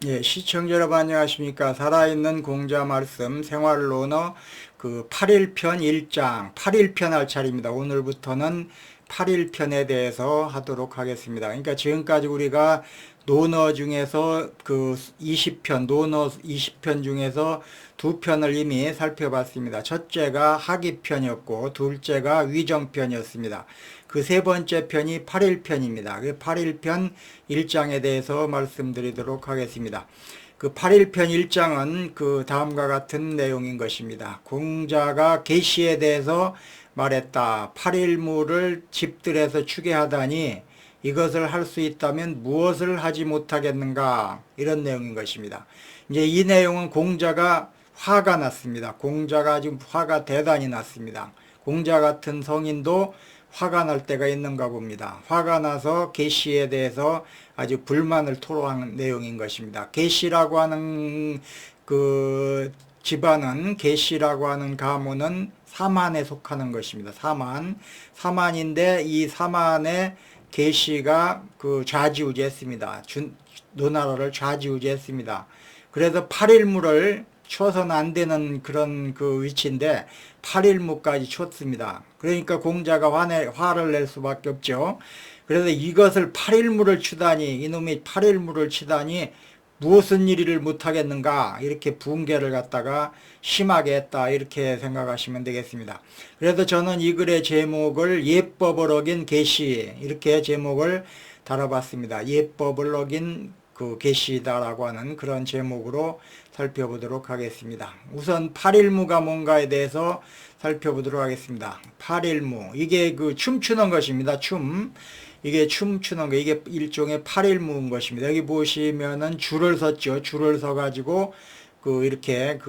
예, 시청자 여러분 안녕하십니까. 살아있는 공자 말씀 생활로너 그 8일편 1장 8일편 할 차례입니다. 오늘부터는 8일편에 대해서 하도록 하겠습니다. 그러니까 지금까지 우리가 논어 중에서 그 20편, 논어 20편 중에서 두 편을 이미 살펴봤습니다. 첫째가 학이편이었고 둘째가 위정편이었습니다. 그 세 번째 편이 8일편입니다. 그 8일편 1장에 대해서 말씀드리도록 하겠습니다. 그 8일편 1장은 그 다음과 같은 내용인 것입니다. 공자가 계시에 대해서 말했다. 8일무를 집들에서 추게 하다니 이것을 할 수 있다면 무엇을 하지 못하겠는가, 이런 내용인 것입니다. 이제 이 내용은 공자가 화가 났습니다. 공자가 지금 화가 대단히 났습니다. 공자 같은 성인도 화가 날 때가 있는가 봅니다. 화가 나서 계시에 대해서 아주 불만을 토로하는 내용인 것입니다. 계시라고 하는 그 집안은, 계시라고 하는 가문은 사만에 속하는 것입니다. 사만인데 이 사만의 계시가 그 좌지우지했습니다. 노나라를 좌지우지했습니다. 그래서 8일무를 쳐서는 안 되는 그런 그 위치인데 8일무까지 쳤습니다. 그러니까 공자가 화를 낼 수밖에 없죠. 그래서 이것을 8일무를 치다니, 이놈이 8일무를 치다니 무슨 일을 못하겠는가, 이렇게 붕괴를 갖다가 심하게 했다, 이렇게 생각하시면 되겠습니다. 그래서 저는 이 글의 제목을 예법을 어긴 계시, 이렇게 제목을 달아봤습니다. 예법을 어긴 그 계시다라고 하는 그런 제목으로 살펴보도록 하겠습니다. 우선 8일무가 뭔가에 대해서 살펴보도록 하겠습니다. 8일무, 이게 그 춤추는 것입니다. 이게 춤추는 거, 이게 일종의 8일무인 것입니다. 여기 보시면은 줄을 섰죠. 줄을 서가지고 이렇게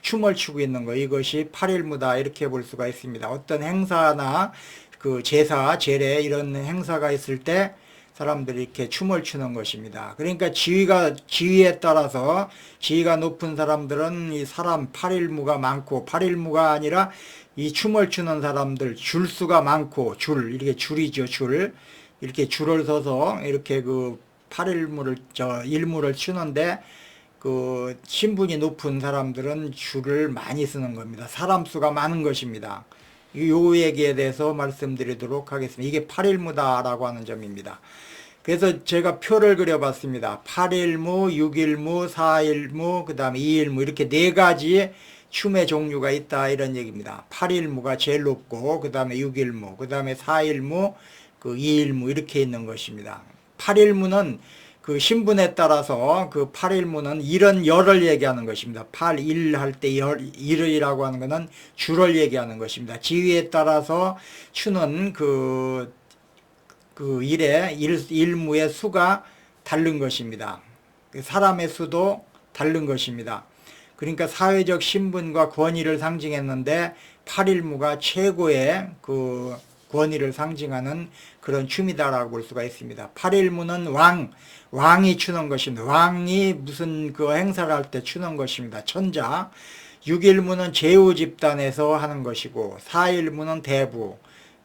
춤을 추고 있는 거, 이것이 8일무다, 이렇게 볼 수가 있습니다. 어떤 행사나 그 제사, 제례 이런 행사가 있을 때 사람들이 이렇게 춤을 추는 것입니다. 그러니까 지위에 따라서 지위가 높은 사람들은 이 사람 8일무가 많고, 8일무가 아니라 이 춤을 추는 사람들 줄수가 많고, 이렇게 줄이죠, 이렇게 줄을 서서 이렇게 그 8일무를 일무를 추는데, 그 신분이 높은 사람들은 줄을 많이 쓰는 겁니다. 사람 수가 많은 것입니다. 요 얘기에 대해서 말씀드리도록 하겠습니다. 이게 8일무다라고 하는 점입니다. 그래서 제가 표를 그려봤습니다. 8일무, 6일무, 4일무, 그 다음에 2일무, 이렇게 네 가지 춤의 종류가 있다, 이런 얘기입니다. 8일무가 제일 높고, 그 다음에 6일무, 그 다음에 4일무, 그 2일무, 이렇게 있는 것입니다. 8일무는 그 신분에 따라서 그 8일무는 일은 열을 얘기하는 것입니다. 8일 할 때 일이라고 하는 것은 줄을 얘기하는 것입니다. 지위에 따라서 추는 일무의 수가 다른 것입니다. 사람의 수도 다른 것입니다. 그러니까 사회적 신분과 권위를 상징했는데 8일무가 최고의 그 권위를 상징하는 그런 춤이다라고 볼 수가 있습니다. 8일무는 왕이 추는 것입니다. 왕이 무슨 그 행사를 할 때 추는 것입니다. 천자. 6일무는 제후 집단에서 하는 것이고, 4일무는 대부,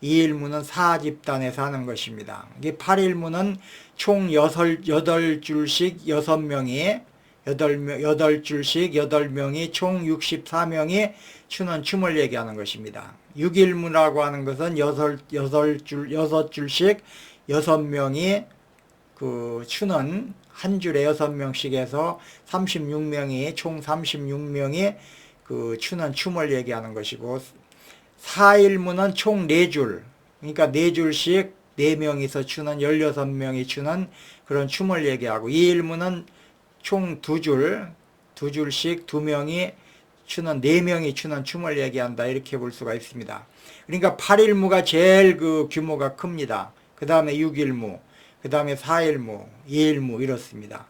2일무는 사집단에서 하는 것입니다. 이게 8일무는 총 8줄씩 6명이, 8줄씩 8명이 총 64명이 추는 춤을 얘기하는 것입니다. 6일무라고 하는 것은 6줄씩 6명이 그 추는, 한 줄에 6명씩 해서 36명이, 총 36명이 그 추는 춤을 얘기하는 것이고, 4일무는 총 4줄, 그러니까 4줄씩 4명이서 추는, 16명이 추는 그런 춤을 얘기하고, 2일무는 총 2줄씩 2명이 추는, 4명이 추는 춤을 얘기한다, 이렇게 볼 수가 있습니다. 그러니까 8일무가 제일 그 규모가 큽니다. 그 다음에 6일무, 그 다음에 4일무, 2일무, 이렇습니다.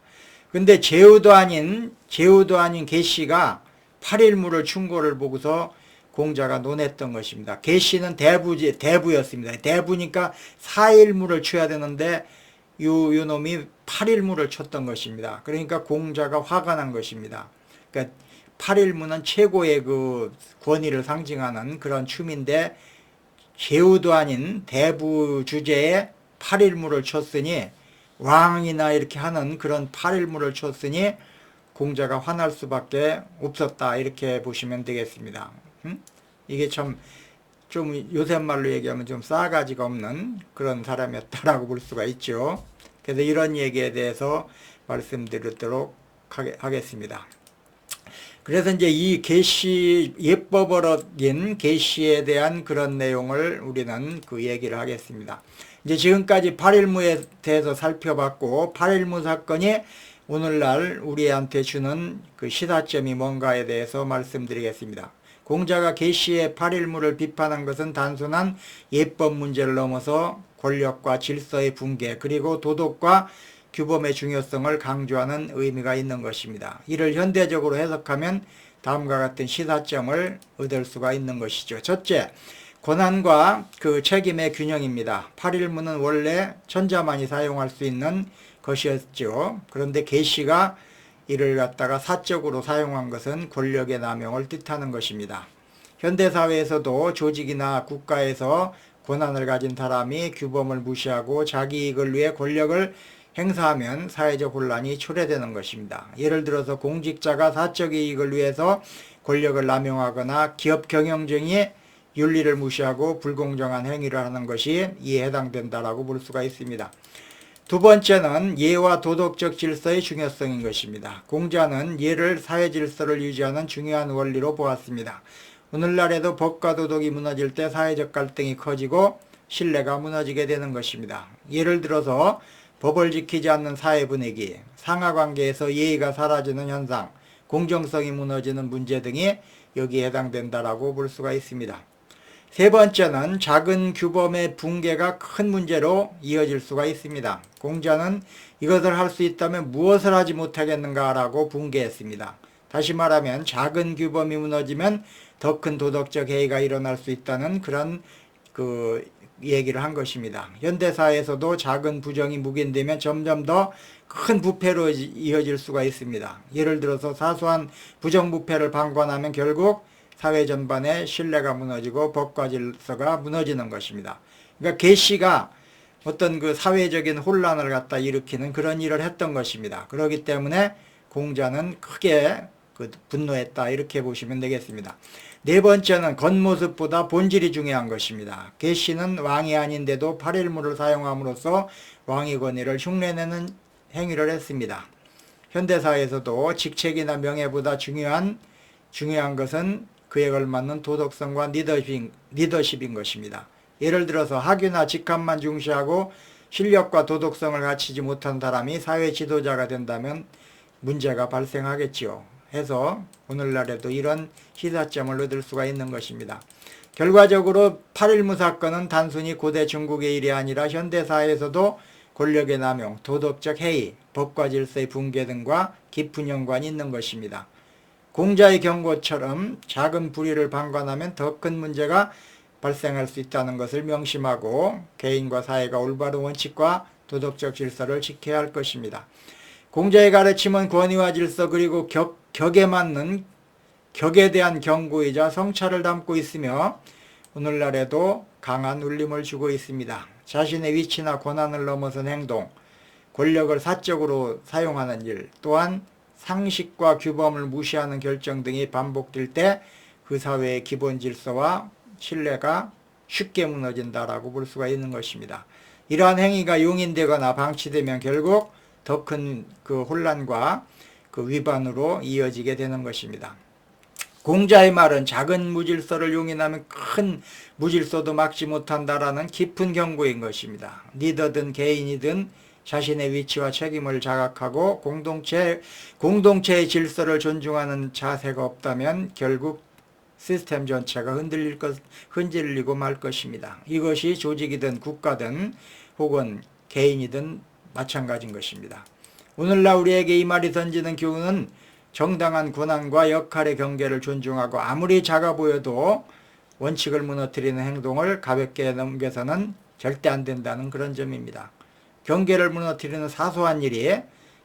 근데 제후도 아닌 계시가 8일무를 춘 거를 보고서 공자가 논했던 것입니다. 계시는 대부였습니다. 대부니까 4일무를 쳐야 되는데 요 놈이 8일무를 쳤던 것입니다. 그러니까 공자가 화가 난 것입니다. 그러니까 8일무는 최고의 그 권위를 상징하는 그런 춤인데, 제후도 아닌 대부 주제에 8일무를 쳤으니 왕이나 이렇게 하는 그런 팔일물을 줬으니 공자가 화날 수밖에 없었다, 이렇게 보시면 되겠습니다. 이게 참 좀 요새 말로 얘기하면 좀 싸가지가 없는 그런 사람이었다라고 볼 수가 있죠. 그래서 이런 얘기에 대해서 말씀드리도록 하겠습니다. 그래서 이제 이 계시, 예법을 어긴 계시에 대한 그런 내용을 우리는 그 얘기를 하겠습니다. 이제 지금까지 팔일무에 대해서 살펴봤고, 팔일무 사건이 오늘날 우리한테 주는 그 시사점이 뭔가에 대해서 말씀드리겠습니다. 공자가 계시의 팔일무를 비판한 것은 단순한 예법 문제를 넘어서 권력과 질서의 붕괴, 그리고 도덕과 규범의 중요성을 강조하는 의미가 있는 것입니다. 이를 현대적으로 해석하면 다음과 같은 시사점을 얻을 수가 있는 것이죠. 첫째, 권한과 그 책임의 균형입니다. 팔일무는 원래 천자만이 사용할 수 있는 것이었죠. 그런데 계시가 이를 갖다가 사적으로 사용한 것은 권력의 남용을 뜻하는 것입니다. 현대사회에서도 조직이나 국가에서 권한을 가진 사람이 규범을 무시하고 자기 이익을 위해 권력을 행사하면 사회적 혼란이 초래되는 것입니다. 예를 들어서 공직자가 사적 이익을 위해서 권력을 남용하거나 기업 경영진이 윤리를 무시하고 불공정한 행위를 하는 것이 이에 해당된다라고 볼 수가 있습니다. 두 번째는 예와 도덕적 질서의 중요성인 것입니다. 공자는 예를 사회 질서를 유지하는 중요한 원리로 보았습니다. 오늘날에도 법과 도덕이 무너질 때 사회적 갈등이 커지고 신뢰가 무너지게 되는 것입니다. 예를 들어서 법을 지키지 않는 사회 분위기, 상하관계에서 예의가 사라지는 현상, 공정성이 무너지는 문제 등이 여기에 해당된다라고 볼 수가 있습니다. 세 번째는 작은 규범의 붕괴가 큰 문제로 이어질 수가 있습니다. 공자는 이것을 할 수 있다면 무엇을 하지 못하겠는가라고 붕괴했습니다. 다시 말하면 작은 규범이 무너지면 더 큰 도덕적 해이가 일어날 수 있다는 그런 얘기를 한 것입니다. 현대사회에서도 작은 부정이 묵인되면 점점 더 큰 부패로 이어질 수가 있습니다. 예를 들어서 사소한 부정부패를 방관하면 결국 사회 전반의 신뢰가 무너지고 법과 질서가 무너지는 것입니다. 그러니까 계시가 어떤 그 사회적인 혼란을 갖다 일으키는 그런 일을 했던 것입니다. 그렇기 때문에 공자는 크게 분노했다, 이렇게 보시면 되겠습니다. 네 번째는 겉모습보다 본질이 중요한 것입니다. 계시는 왕이 아닌데도 팔일무를 사용함으로써 왕의 권위를 흉내내는 행위를 했습니다. 현대사회에서도 직책이나 명예보다 중요한 것은 그에 걸맞는 도덕성과 리더십인 것입니다. 예를 들어서 학위나 직함만 중시하고 실력과 도덕성을 갖추지 못한 사람이 사회 지도자가 된다면 문제가 발생하겠지요. 해서 오늘날에도 이런 시사점을 얻을 수가 있는 것입니다. 결과적으로 팔일무 사건은 단순히 고대 중국의 일이 아니라 현대사회에서도 권력의 남용, 도덕적 해이, 법과 질서의 붕괴 등과 깊은 연관이 있는 것입니다. 공자의 경고처럼 작은 불의를 방관하면 더 큰 문제가 발생할 수 있다는 것을 명심하고 개인과 사회가 올바른 원칙과 도덕적 질서를 지켜야 할 것입니다. 공자의 가르침은 권위와 질서 그리고 격에 맞는 격에 대한 경고이자 성찰을 담고 있으며 오늘날에도 강한 울림을 주고 있습니다. 자신의 위치나 권한을 넘어선 행동, 권력을 사적으로 사용하는 일, 또한 상식과 규범을 무시하는 결정 등이 반복될 때 그 사회의 기본 질서와 신뢰가 쉽게 무너진다라고 볼 수가 있는 것입니다. 이러한 행위가 용인되거나 방치되면 결국 더 큰 그 혼란과 그 위반으로 이어지게 되는 것입니다. 공자의 말은 작은 무질서를 용인하면 큰 무질서도 막지 못한다라는 깊은 경고인 것입니다. 리더든 개인이든 자신의 위치와 책임을 자각하고 공동체의 질서를 존중하는 자세가 없다면 결국 시스템 전체가 흔들리고 말 것입니다. 이것이 조직이든 국가든 혹은 개인이든 마찬가지인 것입니다. 오늘날 우리에게 이 말이 던지는 교훈은 정당한 권한과 역할의 경계를 존중하고 아무리 작아 보여도 원칙을 무너뜨리는 행동을 가볍게 넘겨서는 절대 안 된다는 그런 점입니다. 경계를 무너뜨리는 사소한 일이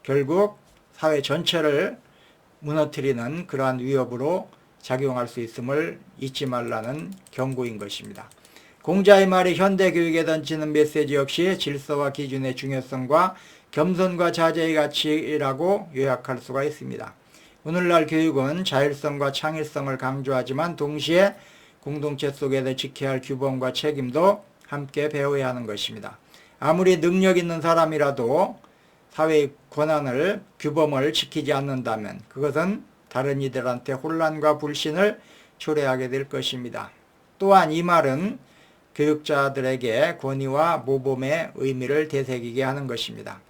결국 사회 전체를 무너뜨리는 그러한 위협으로 작용할 수 있음을 잊지 말라는 경고인 것입니다. 공자의 말이 현대 교육에 던지는 메시지 역시 질서와 기준의 중요성과 겸손과 자제의 가치라고 요약할 수가 있습니다. 오늘날 교육은 자율성과 창의성을 강조하지만 동시에 공동체 속에서 지켜야 할 규범과 책임도 함께 배워야 하는 것입니다. 아무리 능력 있는 사람이라도 사회의 권한을, 규범을 지키지 않는다면 그것은 다른 이들한테 혼란과 불신을 초래하게 될 것입니다. 또한 이 말은 교육자들에게 권위와 모범의 의미를 되새기게 하는 것입니다.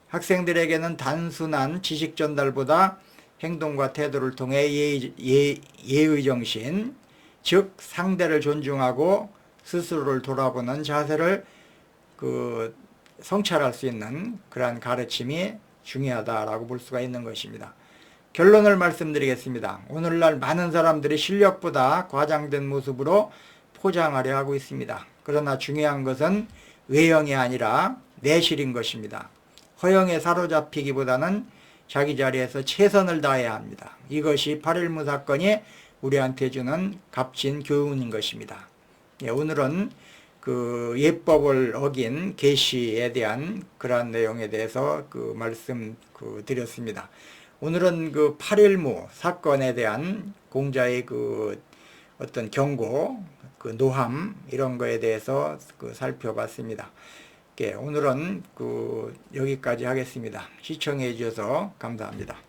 학생들에게는 단순한 지식 전달보다 행동과 태도를 통해 예의 정신, 즉 상대를 존중하고 스스로를 돌아보는 자세를 성찰할 수 있는 그러한 가르침이 중요하다라고 볼 수가 있는 것입니다. 결론을 말씀드리겠습니다. 오늘날 많은 사람들이 실력보다 과장된 모습으로 포장하려 하고 있습니다. 그러나 중요한 것은 외형이 아니라 내실인 것입니다. 허영에 사로잡히기보다는 자기 자리에서 최선을 다해야 합니다. 이것이 8.15 사건이 우리한테 주는 값진 교훈인 것입니다. 오늘은 예법을 어긴 계시에 대한 그러한 내용에 대해서 말씀 드렸습니다. 오늘은 8.15 사건에 대한 공자의 어떤 경고, 노함 이런 거에 대해서 살펴봤습니다. 오늘은 여기까지 하겠습니다. 시청해 주셔서 감사합니다.